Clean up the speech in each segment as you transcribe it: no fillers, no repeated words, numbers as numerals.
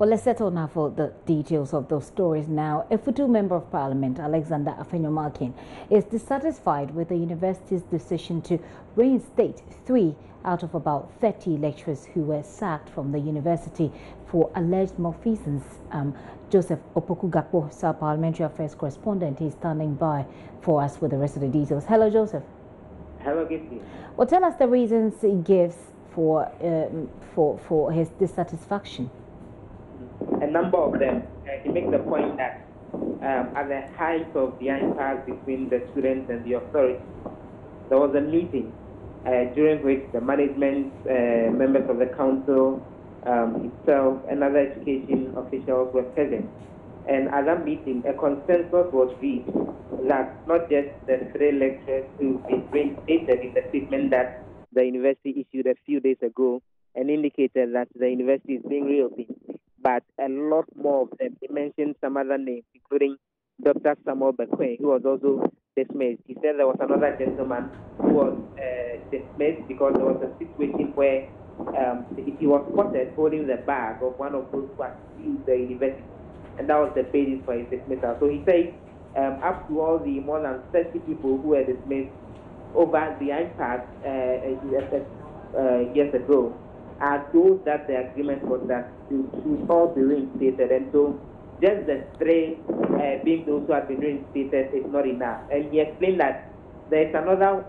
Well, let's settle now for the details of those stories now. Effutu Member of Parliament, Alexander Afenyo-Markin, is dissatisfied with the university's decision to reinstate 3 out of about 30 lecturers who were sacked from the university for alleged malfeasance. Joseph Opoku-Gakpo, South Parliamentary Affairs correspondent, is standing by for us with the rest of the details. Hello, Joseph. Hello, Gitty. Well, tell us the reasons he gives for his dissatisfaction. A number of them. He makes the point that at the height of the impasse between the students and the authorities, there was a meeting during which the management, members of the council, itself, and other education officials were present. And at that meeting, a consensus was reached that not just the 3 lecturers who been reinstated in the statement that the university issued a few days ago and indicated that the university is being reopened, but a lot more of them. He mentioned some other names, including Dr. Samuel Bekwe, who was also dismissed. He said there was another gentleman who was dismissed because there was a situation where he was spotted holding the bag of one of those who had sued the university, and that was the basis for his dismissal. So he said up to all the more than 30 people who were dismissed over the impasse years ago, are those that the agreement was that they should all be reinstated. And so just the 3 being those who have been reinstated is not enough. And he explained that there is another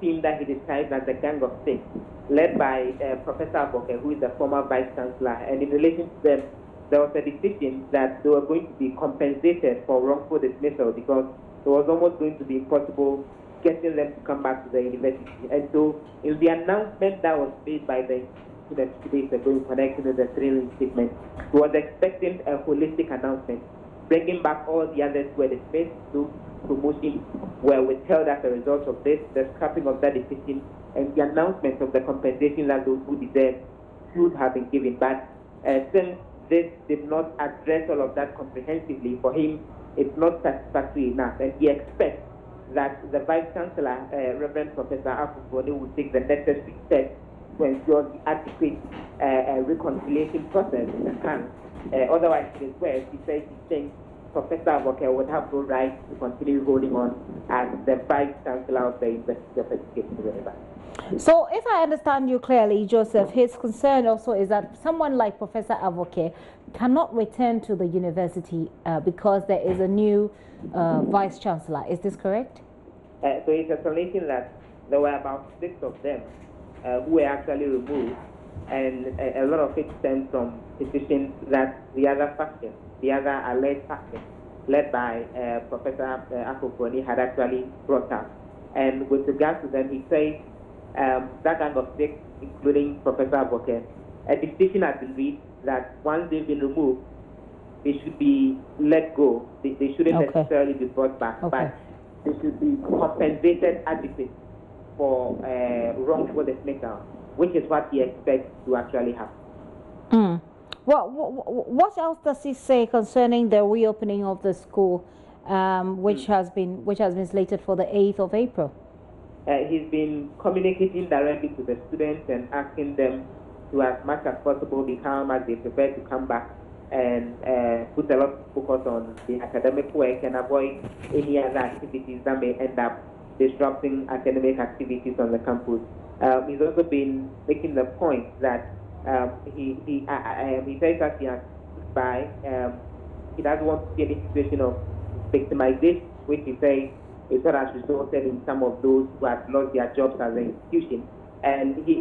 team that he described as the Gang of 6, led by Professor Aboke, who is the former Vice Chancellor. And in relation to them, there was a decision that they were going to be compensated for wrongful dismissal because it was almost going to be impossible getting them to come back to the university. And so in the announcement that was made by the students 2 days ago in connection with the 3 reinstatement, he was expecting a holistic announcement, bringing back all the others who were dismissed. Those promotions were withheld as a result of this, the scrapping of that decision, and the announcement of the compensation that those who deserve should have been given. But since this did not address all of that comprehensively, for him, it's not satisfactory enough, and he expects that the Vice Chancellor, Reverend Professor Afufone, will take the necessary steps to ensure the adequate reconciliation process in hand. Otherwise, in his words, he says he thinks Professor Aboke would have no right to continue holding on as the Vice Chancellor of the University of Education. So, if I understand you clearly, Joseph, his concern also is that someone like Professor Aboke cannot return to the university because there is a new Vice Chancellor. Is this correct? So it's explanation that there were about 6 of them who were actually removed, and a lot of it stems from petitions that the other faction, the other alleged faction, led by Professor Afufone, had actually brought up. And with regard to them, he says that Gang of 6, including Professor Aboke, a decision has been reached that once they've been removed, they should be let go. They shouldn't necessarily be brought back, but they should be compensated adequately for wrongful dismissal, which is what he expects to actually happen. Well, what else does he say concerning the reopening of the school, which has been slated for the 8th of April? He's been communicating directly to the students and asking them to, as much as possible, be calm as they prepare to come back and put a lot of focus on the academic work and avoid any other activities that may end up disrupting academic activities on the campus. He's also been making the point that he says that he has stood by. He doesn't want to see any situation of victimization, which he says is what has resulted in some of those who have lost their jobs as an institution. And he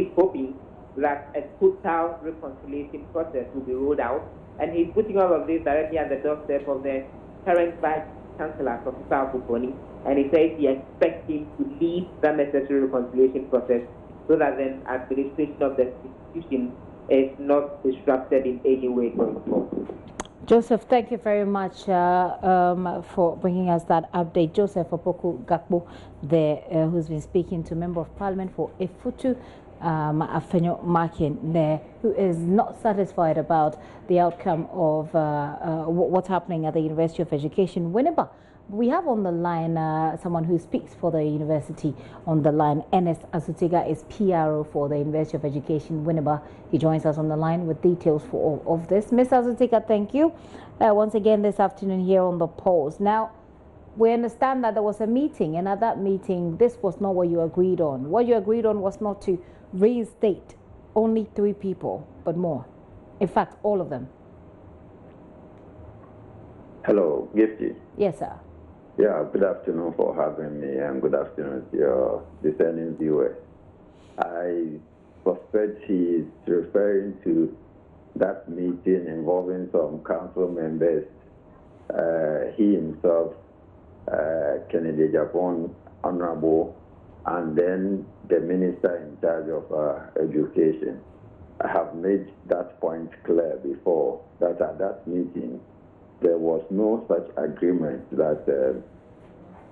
is hoping that a total reconciliation process will be rolled out, and he's putting all of this directly at the doorstep of the current Vice Chancellor, Professor Afufone, and he says he expects him to lead that necessary reconciliation process so that the administration of the institution is not disrupted in any way going forward. Joseph, thank you very much for bringing us that update. Joseph Opoku-Gakpo there, who's been speaking to Member of Parliament for Effutu, Afenyo-Markin there, who is not satisfied about the outcome of what's happening at the University of Education. Whenever We have on the line someone who speaks for the university on the line. Ernest Asutiga is PRO for the University of Education, Winneba. He joins us on the line with details for all of this. Ms. Asutiga, thank you once again this afternoon here on the Pulse. Now, we understand that there was a meeting, and at that meeting, this was not what you agreed on. What you agreed on was not to reinstate only 3 people, but more. In fact, all of them. Hello, Gifty. Yes, sir. Yeah, good afternoon for having me, and good afternoon to your discerning viewers. I suspect he is referring to that meeting involving some council members, he himself, Kennedy Japon, Honorable, and then the minister in charge of education. I have made that point clear before, that at that meeting, there was no such agreement that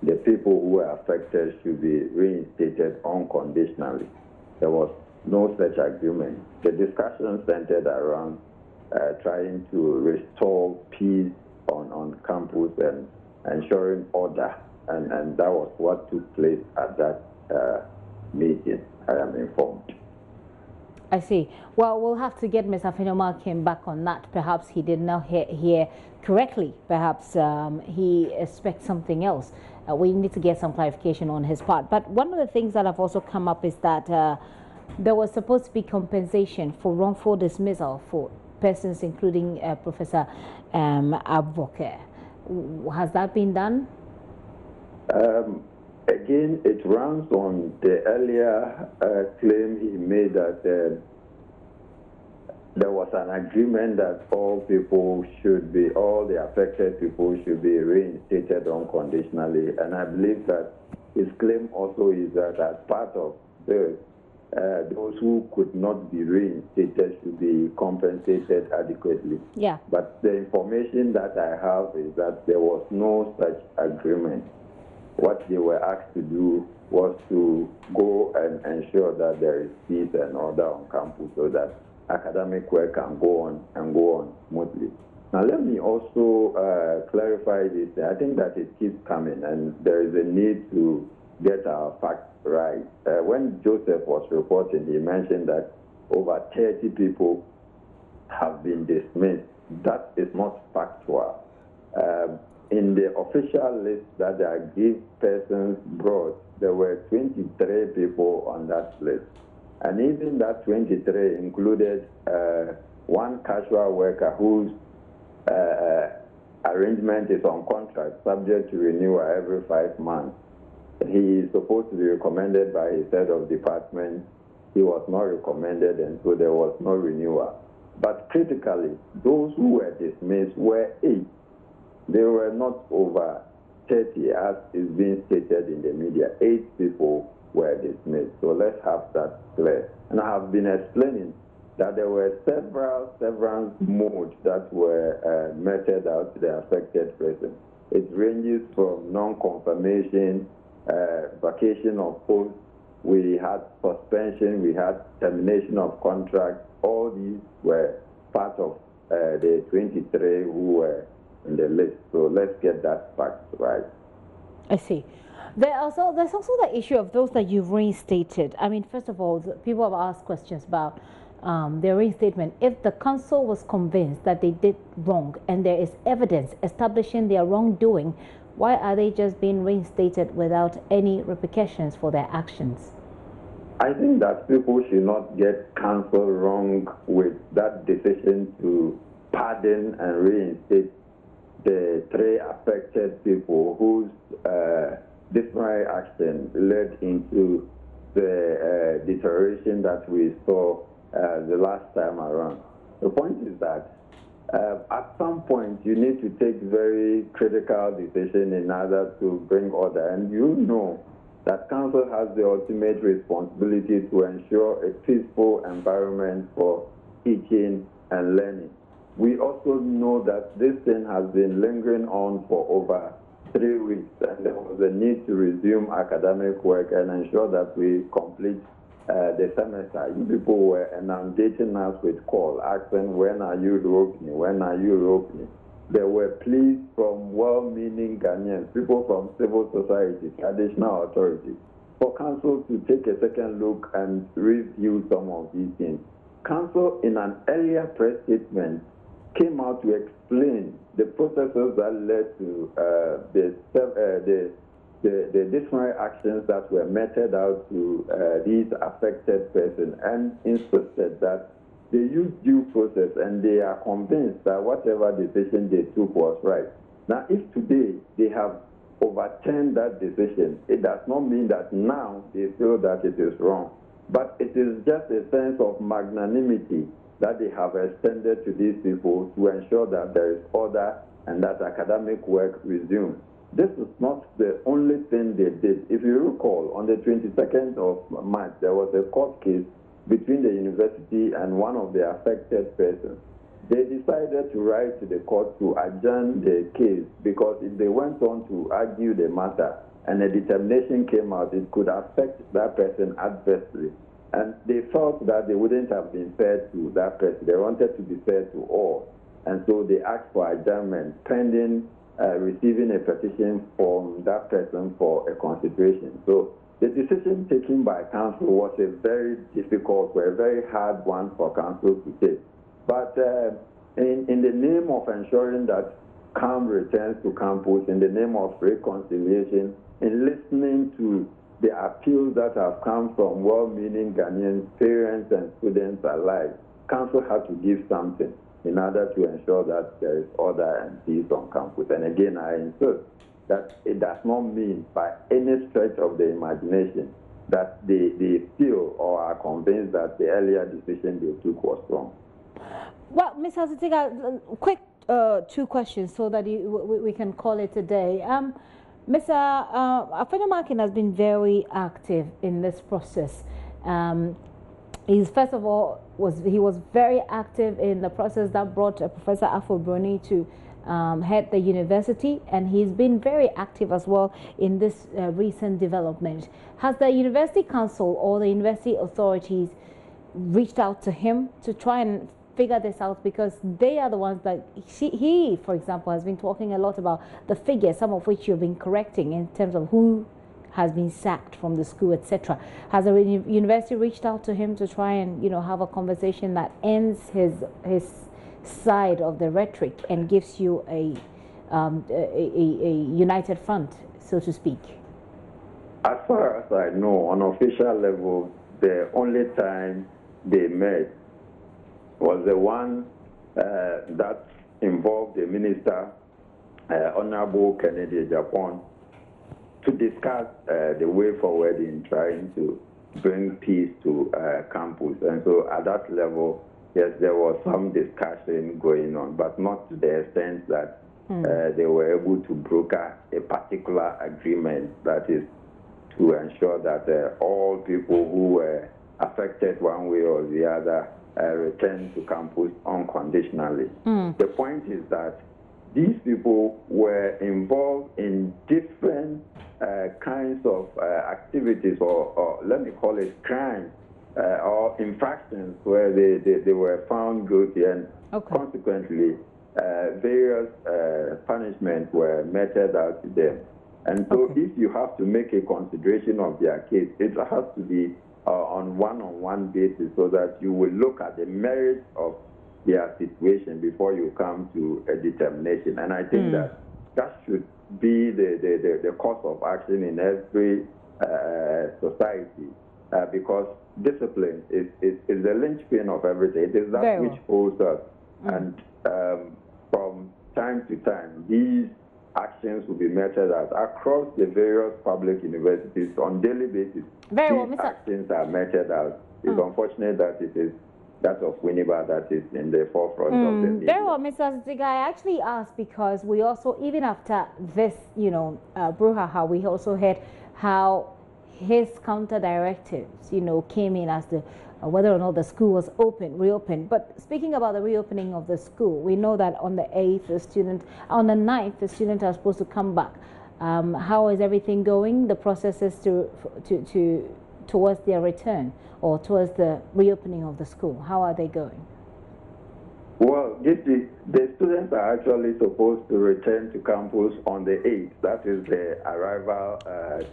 the people who were affected should be reinstated unconditionally. There was no such agreement. The discussion centered around trying to restore peace on campus and ensuring order, and that was what took place at that meeting, I am informed. I see. Well, we'll have to get Mr. Afenyomarkin back on that. Perhaps he did not hear correctly. Perhaps he expects something else. We need to get some clarification on his part. But one of the things that have also come up is that there was supposed to be compensation for wrongful dismissal for persons including Professor Abvoke. Has that been done? Again, it runs on the earlier claim he made that there was an agreement that all the affected people should be reinstated unconditionally. And I believe that his claim also is that as part of this, those who could not be reinstated should be compensated adequately. Yeah. But the information that I have is that there was no such agreement. What they were asked to do was to go and ensure that there is peace and order on campus so that academic work can go on smoothly. Now, let me also clarify this. I think that it keeps coming, and there is a need to get our facts right. When Joseph was reporting, he mentioned that over 30 people have been dismissed. That is not factual. In the official list that the aggrieved persons brought, there were 23 people on that list. And even that 23 included one casual worker whose arrangement is on contract, subject to renewal every 5 months. He is supposed to be recommended by his head of department. He was not recommended, and so there was no renewal. But critically, those who were dismissed were 8. They were not over 30, as is being stated in the media. 8 people were dismissed. So let's have that clear. And I have been explaining that there were several severance modes that were meted out to the affected person. It ranges from non-confirmation, vacation of post, we had suspension, we had termination of contract. All these were part of the 23 who were in the list. So let's get that fact right. I see. There's also the issue of those that you've reinstated. I mean, first of all, people have asked questions about their reinstatement. If the council was convinced that they did wrong and there is evidence establishing their wrongdoing, why are they just being reinstated without any repercussions for their actions? I think that people should not get council wrong with that decision to pardon and reinstate the 3 affected people whose disciplinary action led into the deterioration that we saw the last time around. The point is that at some point you need to take very critical decisions in order to bring order, and you know that council has the ultimate responsibility to ensure a peaceful environment for teaching and learning. We also know that this thing has been lingering on for over 3 weeks, and there was a need to resume academic work and ensure that we complete the semester. You people were inundating us with calls, asking, when are you reopening? When are you reopening? there were pleas from well-meaning Ghanaians, people from civil society, traditional authorities, for council to take a second look and review some of these things. Council, in an earlier press statement, came out to explain the processes that led to the disciplinary actions that were meted out to these affected persons, and insisted that they used due process and they are convinced that whatever decision they took was right. Now, if today they have overturned that decision, it does not mean that now they feel that it is wrong, but it is just a sense of magnanimity that they have extended to these people to ensure that there is order and that academic work resumes. This is not the only thing they did. If you recall, on the 22nd of March, there was a court case between the university and one of the affected persons. They decided to write to the court to adjourn the case, because if they went on to argue the matter and a determination came out, it could affect that person adversely. And they felt that they wouldn't have been fair to that person. They wanted to be fair to all. And so they asked for adjournment pending receiving a petition from that person for a consideration. So the decision taken by council was a very difficult, a very hard one for council to take. But in the name of ensuring that calm returns to campus, in the name of reconciliation, in listening to the appeals that have come from well-meaning Ghanaians, parents and students alike, council had to give something in order to ensure that there is order and peace on campus. And again, I insist that it does not mean by any stretch of the imagination that they feel or are convinced that the earlier decision they took was wrong. Well, Ms. Hasitiga, quick two questions so that we can call it a day. Mr. Effutu MP has been very active in this process. He's first of all was very active in the process that brought Professor Afo-Broni to head the university, and he's been very active as well in this recent development. Has the university council or the university authorities reached out to him to try and figure this out, because they are the ones that he, for example, has been talking a lot about the figures, some of which you've been correcting in terms of who has been sacked from the school, etc. Has the university reached out to him to try and have a conversation that ends his side of the rhetoric and gives you a united front, so to speak? As far as I know, on official level, the only time they met was the one that involved the minister, Honorable Kennedy Japan, to discuss the way forward in trying to bring peace to campus. And so at that level, yes, there was some discussion going on, but not to the extent that they were able to broker a particular agreement that is to ensure that all people who were affected one way or the other return to campus unconditionally. The point is that these people were involved in different kinds of activities, or let me call it crimes or infractions, where they were found guilty, and consequently various punishments were meted out to them. And so if you have to make a consideration of their case, it has to be on one-on-one basis, so that you will look at the merits of their situation before you come to a determination. And I think that should be the course of action in every society, because discipline is the linchpin of everything. It is that which holds us. And from time to time, these actions will be meted out across the various public universities on daily basis. These actions are meted out. It's unfortunate that it is that of Winneba that is in the forefront of the media. Very well, Mr. Hasitiga, I actually asked because we also, even after this, brouhaha, we also heard how his counter directives, came in as the whether or not the school was reopened. But speaking about the reopening of the school, we know that on the 8th, on the 9th, the students are supposed to come back. How is everything going? The processes towards their return or towards the reopening of the school, how are they going? Well, the students are actually supposed to return to campus on the 8th. That is the arrival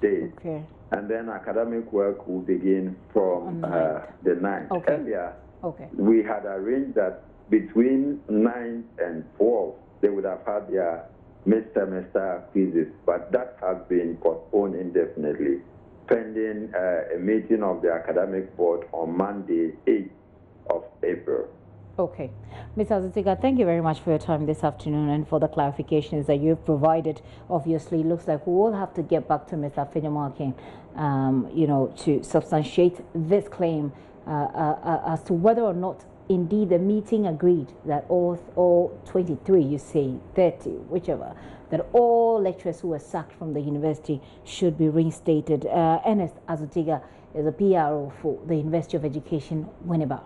date. Okay. And then academic work will begin from the 9th. Okay. Earlier, okay. we had arranged that between 9th and 12th, they would have had their mid-semester quizzes, but that has been postponed indefinitely, pending a meeting of the academic board on Monday, 8th of April. Okay. Ms. Azutiga, thank you very much for your time this afternoon and for the clarifications that you've provided. Obviously, it looks like we will have to get back to Mr. Afenyomarkin, you know, to substantiate this claim as to whether or not indeed the meeting agreed that all 23, you say 30, whichever, that all lecturers who were sacked from the university should be reinstated. Ernest Azutiga is a PRO for the University of Education, Winneba.